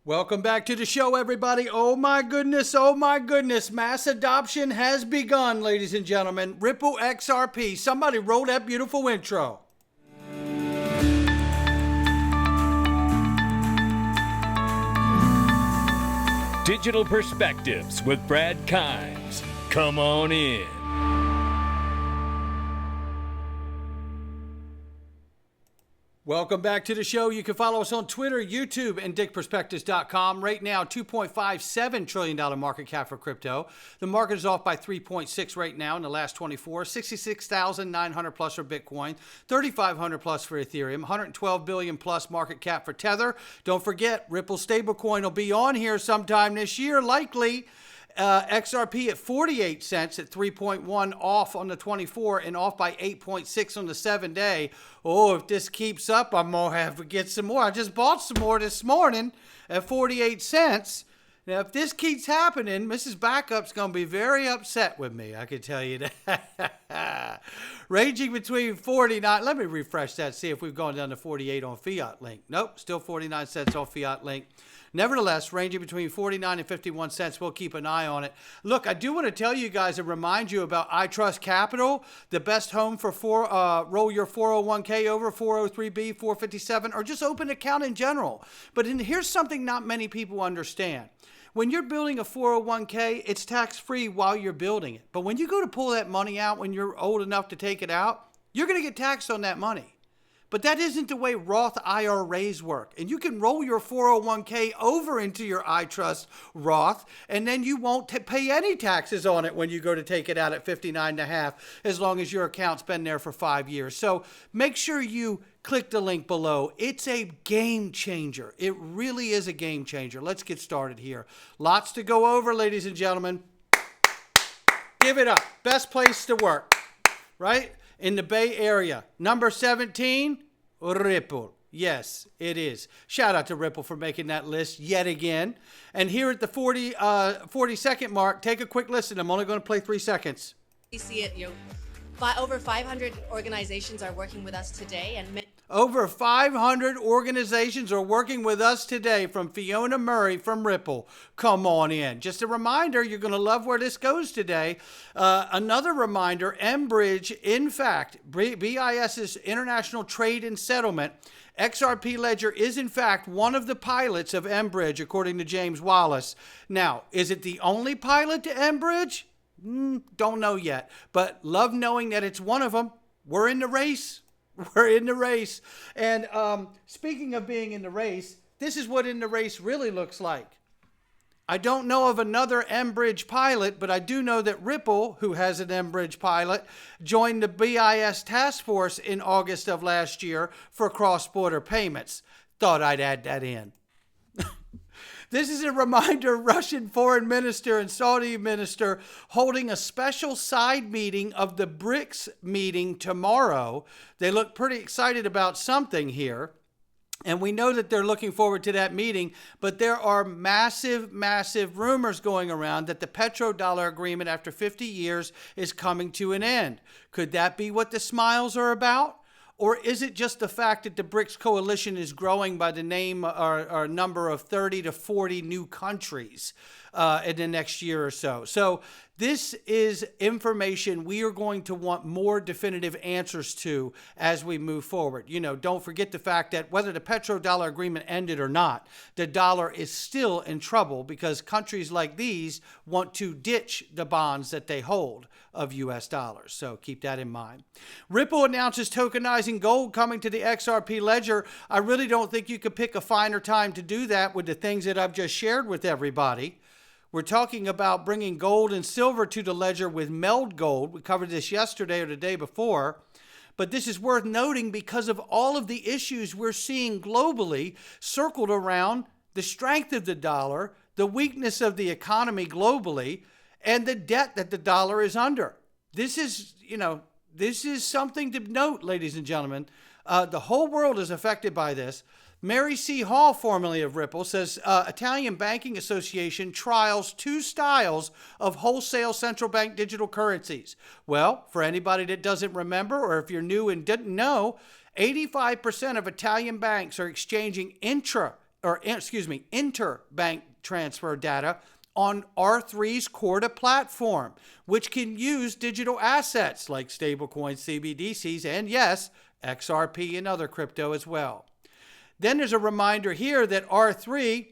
Welcome back to the show, everybody. Oh my goodness, oh my goodness. Mass adoption has begun, ladies and gentlemen. Ripple XRP. Somebody roll that beautiful intro. Digital Perspectives with Brad Kimes. Come on in. Welcome back to the show. You can follow us on Twitter, YouTube, and digitalperspectives.com. Right now, $2.57 trillion market cap for crypto. The market is off by 3.6 right now in the last 24. 66,900 plus for Bitcoin, 3,500 plus for Ethereum, 112 billion plus market cap for Tether. Don't forget, Ripple stablecoin will be on here sometime this year, likely. XRP at 48 cents at 3.1 off on the 24 and off by 8.6 on the 7-day. Oh, if this keeps up, I'm going to have to get some more. I just bought some more this morning at 48 cents. Now, if this keeps happening, Mrs. Backup's going to be very upset with me. I can tell you that. Ranging between 49. Let me refresh that, see if we've gone down to 48 on Fiat Link. Nope, still 49 cents on Fiat Link. Nevertheless, ranging between 49 and 51 cents. We'll keep an eye on it. Look, I do want to tell you guys and remind you about iTrust Capital, the best home for roll your 401k over, 403b, 457, or just open an account in general. But here's something not many people understand. When you're building a 401k, it's tax-free while you're building it. But when you go to pull that money out when you're old enough to take it out, you're going to get taxed on that money. But that isn't the way Roth IRAs work. And you can roll your 401k over into your iTrust Roth, and then you won't pay any taxes on it when you go to take it out at 59.5, as long as your account's been there for 5 years. So make sure you click the link below. It's a game changer. It really is a game changer. Let's get started here. Lots to go over, ladies and gentlemen. Give it up. Best place to work, right? In the Bay Area. Number 17, Ripple. Yes, it is. Shout out to Ripple for making that list yet again. And here at the 40-second mark, take a quick listen. I'm only going to play 3 seconds. We see it, over 500 organizations are working with us today, and over 500 organizations are working with us today, from Fiona Murray from Ripple. Come on in. Just a reminder, you're going to love where this goes today. Another reminder, mBridge, in fact, BIS's International Trade and Settlement, XRP Ledger is in fact one of the pilots of mBridge, according to James Wallace. Now, is it the only pilot to mBridge? Don't know yet, but love knowing that it's one of them. We're in the race. We're in the race. And speaking of being in the race, this is what in the race really looks like. I don't know of another mBridge pilot, but I do know that Ripple, who has an mBridge pilot, joined the BIS task force in August of last year for cross-border payments. Thought I'd add that in. This is a reminder, Russian foreign minister and Saudi minister holding a special side meeting of the BRICS meeting tomorrow. They look pretty excited about something here. And we know that they're looking forward to that meeting, but there are massive, massive rumors going around that the Petrodollar agreement after 50 years is coming to an end. Could that be what the smiles are about? Or is it just the fact that the BRICS coalition is growing by the name or number of 30 to 40 new countries in the next year or so? So this is information we are going to want more definitive answers to as we move forward. Don't forget the fact that whether the petrodollar agreement ended or not, the dollar is still in trouble because countries like these want to ditch the bonds that they hold of U.S. dollars. So keep that in mind. Ripple announces tokenizing gold coming to the XRP ledger. I really don't think you could pick a finer time to do that with the things that I've just shared with everybody. We're talking about bringing gold and silver to the ledger with meld gold. We covered this yesterday or the day before. But this is worth noting because of all of the issues we're seeing globally circled around the strength of the dollar, the weakness of the economy globally, and the debt that the dollar is under. This is something to note, ladies and gentlemen. The whole world is affected by this. Mary C. Hall, formerly of Ripple, says Italian Banking Association trials 2 styles of wholesale central bank digital currencies. Well, for anybody that doesn't remember, or if you're new and didn't know, 85% of Italian banks are exchanging interbank transfer data on R3's Corda platform, which can use digital assets like stablecoins, CBDCs, and yes, XRP and other crypto as well. Then there's a reminder here that R3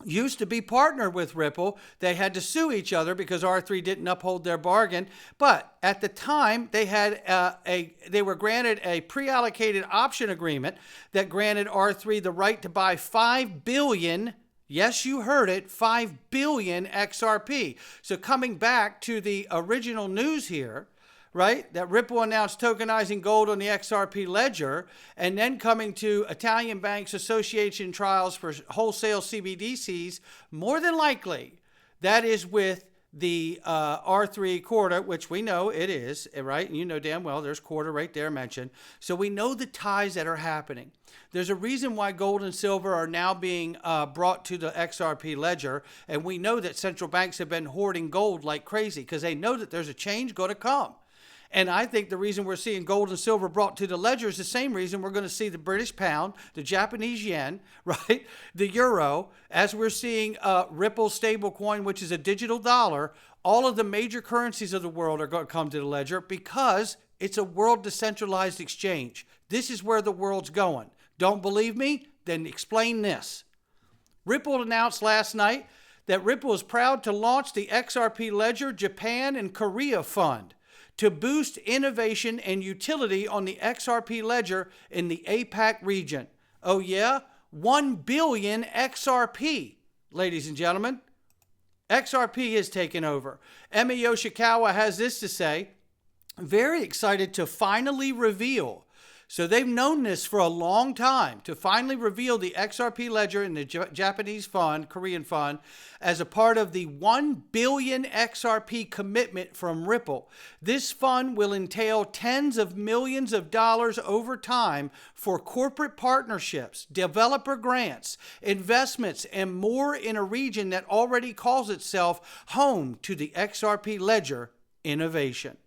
used to be partnered with Ripple. They had to sue each other because R3 didn't uphold their bargain. But at the time, they were granted a pre-allocated option agreement that granted R3 the right to buy 5 billion. Yes, you heard it, 5 billion XRP. So coming back to the original news here, right, that Ripple announced tokenizing gold on the XRP ledger, and then coming to Italian Banks Association trials for wholesale CBDCs, more than likely, that is with the R3 Corda, which we know it is, right? And you know damn well there's Corda right there mentioned. So we know the ties that are happening. There's a reason why gold and silver are now being brought to the XRP ledger, and we know that central banks have been hoarding gold like crazy because they know that there's a change going to come. And I think the reason we're seeing gold and silver brought to the ledger is the same reason we're going to see the British pound, the Japanese yen, right, the euro, as we're seeing Ripple stablecoin, which is a digital dollar. All of the major currencies of the world are going to come to the ledger because it's a world decentralized exchange. This is where the world's going. Don't believe me? Then explain this. Ripple announced last night that Ripple is proud to launch the XRP Ledger Japan and Korea Fund to boost innovation and utility on the XRP ledger in the APAC region. Oh yeah? 1 billion XRP, ladies and gentlemen. XRP has taken over. Emi Yoshikawa has this to say, very excited to finally reveal. So they've known this for a long time, to finally reveal the XRP ledger in the Japanese fund, Korean fund, as a part of the 1 billion XRP commitment from Ripple. This fund will entail tens of millions of dollars over time for corporate partnerships, developer grants, investments, and more in a region that already calls itself home to the XRP ledger innovation.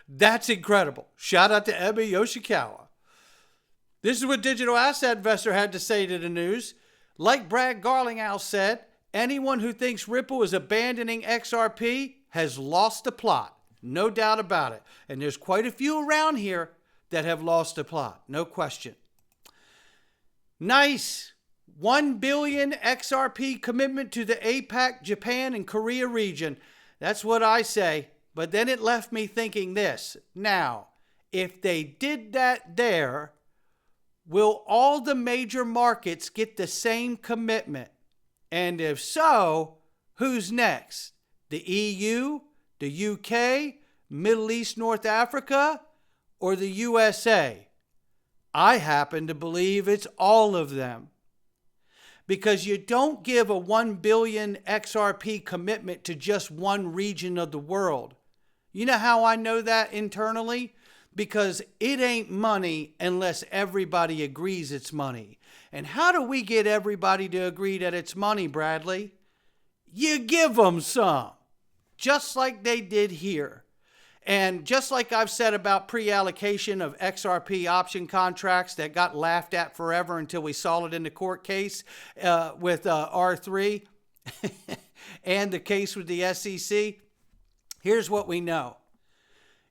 That's incredible. Shout out to Emi Yoshikawa. This is what Digital Asset Investor had to say to the news. Like Brad Garlinghouse said, anyone who thinks Ripple is abandoning XRP has lost the plot. No doubt about it. And there's quite a few around here that have lost the plot. No question. Nice. 1 billion XRP commitment to the APAC, Japan, and Korea region. That's what I say. But then it left me thinking this. Now, if they did that there, will all the major markets get the same commitment? And if so, who's next? The EU, the UK, Middle East, North Africa, or the USA? I happen to believe it's all of them. Because you don't give a 1 billion XRP commitment to just one region of the world. You know how I know that internally? Because it ain't money unless everybody agrees it's money. And how do we get everybody to agree that it's money, Bradley? You give them some, just like they did here. And just like I've said about pre-allocation of XRP option contracts that got laughed at forever until we saw it in the court case with R3 and the case with the SEC, here's what we know.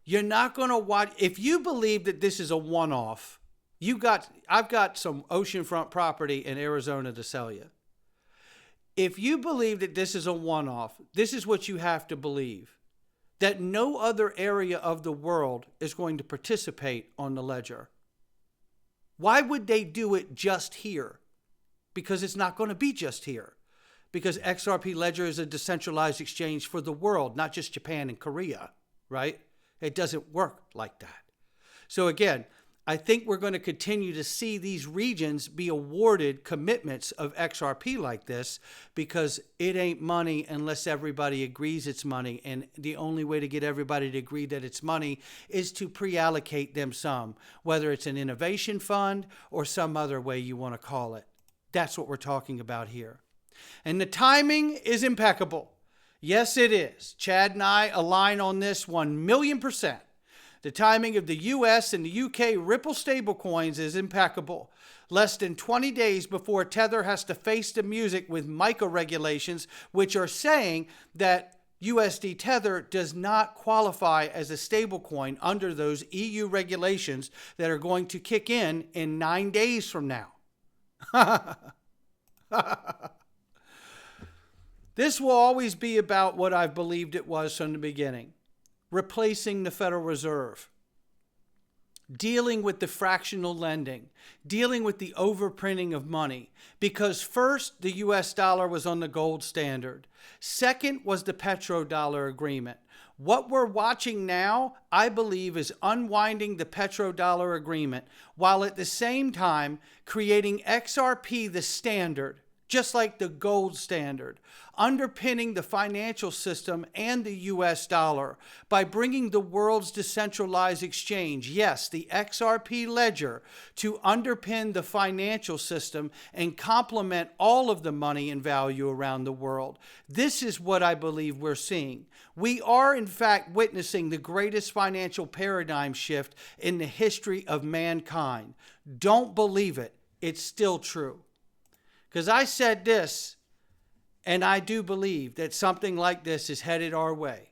You're not going to watch. If you believe that this is a one-off, I've got some oceanfront property in Arizona to sell you. If you believe that this is a one-off, this is what you have to believe. That no other area of the world is going to participate on the ledger. Why would they do it just here? Because it's not going to be just here. Because XRP Ledger is a decentralized exchange for the world, not just Japan and Korea, right? It doesn't work like that. So again, I think we're going to continue to see these regions be awarded commitments of XRP like this because it ain't money unless everybody agrees it's money. And the only way to get everybody to agree that it's money is to pre-allocate them some, whether it's an innovation fund or some other way you want to call it. That's what we're talking about here. And the timing is impeccable. Yes, it is. Chad and I align on this 1,000,000%. The timing of the US and the UK Ripple stablecoins is impeccable. Less than 20 days before Tether has to face the music with MiCA regulations, which are saying that USD Tether does not qualify as a stablecoin under those EU regulations that are going to kick in 9 days from now. This will always be about what I've believed it was from the beginning. Replacing the Federal Reserve. Dealing with the fractional lending. Dealing with the overprinting of money. Because first, the US dollar was on the gold standard. Second was the Petrodollar agreement. What we're watching now, I believe, is unwinding the Petrodollar agreement, while at the same time creating XRP the standard, just like the gold standard, underpinning the financial system and the US dollar by bringing the world's decentralized exchange, yes, the XRP ledger, to underpin the financial system and complement all of the money and value around the world. This is what I believe we're seeing. We are, in fact, witnessing the greatest financial paradigm shift in the history of mankind. Don't believe it. It's still true. Because I said this, and I do believe that something like this is headed our way.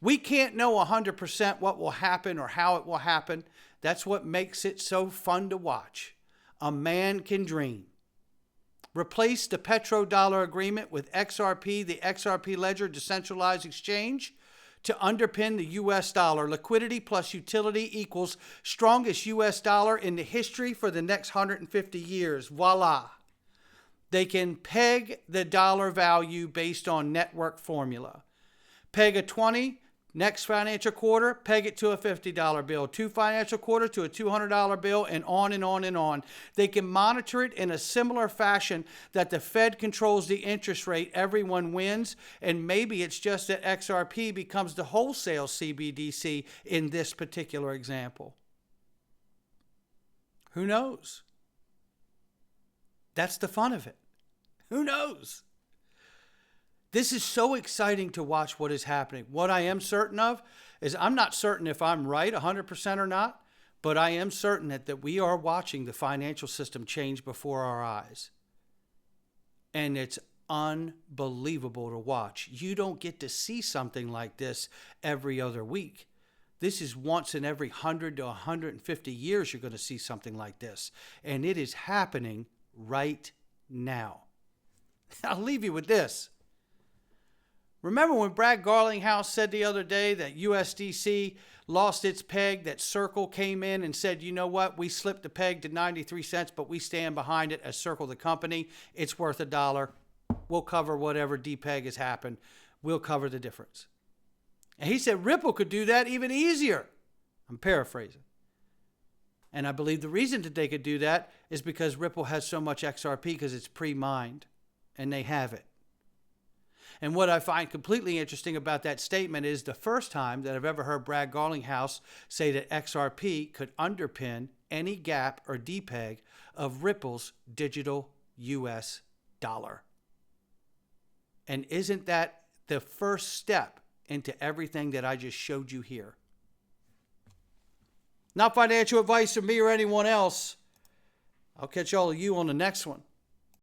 We can't know 100% what will happen or how it will happen. That's what makes it so fun to watch. A man can dream. Replace the Petrodollar agreement with XRP, the XRP ledger decentralized exchange, to underpin the US dollar. Liquidity plus utility equals strongest US dollar in the history for the next 150 years. Voila. They can peg the dollar value based on network formula. Peg a 20, next financial quarter, peg it to a $50 bill. 2 financial quarter to a $200 bill, and on and on and on. They can monitor it in a similar fashion that the Fed controls the interest rate. Everyone wins, and maybe it's just that XRP becomes the wholesale CBDC in this particular example. Who knows? That's the fun of it. Who knows? This is so exciting to watch what is happening. What I am certain of is I'm not certain if I'm right 100% or not, but I am certain that we are watching the financial system change before our eyes. And it's unbelievable to watch. You don't get to see something like this every other week. This is once in every 100 to 150 years you're going to see something like this. And it is happening right now. I'll leave you with this. Remember when Brad Garlinghouse said the other day that USDC lost its peg, that Circle came in and said, you know what, we slipped the peg to 93 cents, but we stand behind it as Circle the company. It's worth $1. We'll cover whatever depeg has happened. We'll cover the difference. And he said Ripple could do that even easier. I'm paraphrasing. And I believe the reason that they could do that is because Ripple has so much XRP because it's pre-mined, and they have it. And what I find completely interesting about that statement is the first time that I've ever heard Brad Garlinghouse say that XRP could underpin any gap or depeg of Ripple's digital US dollar. And isn't that the first step into everything that I just showed you here? Not financial advice from me or anyone else. I'll catch all of you on the next one.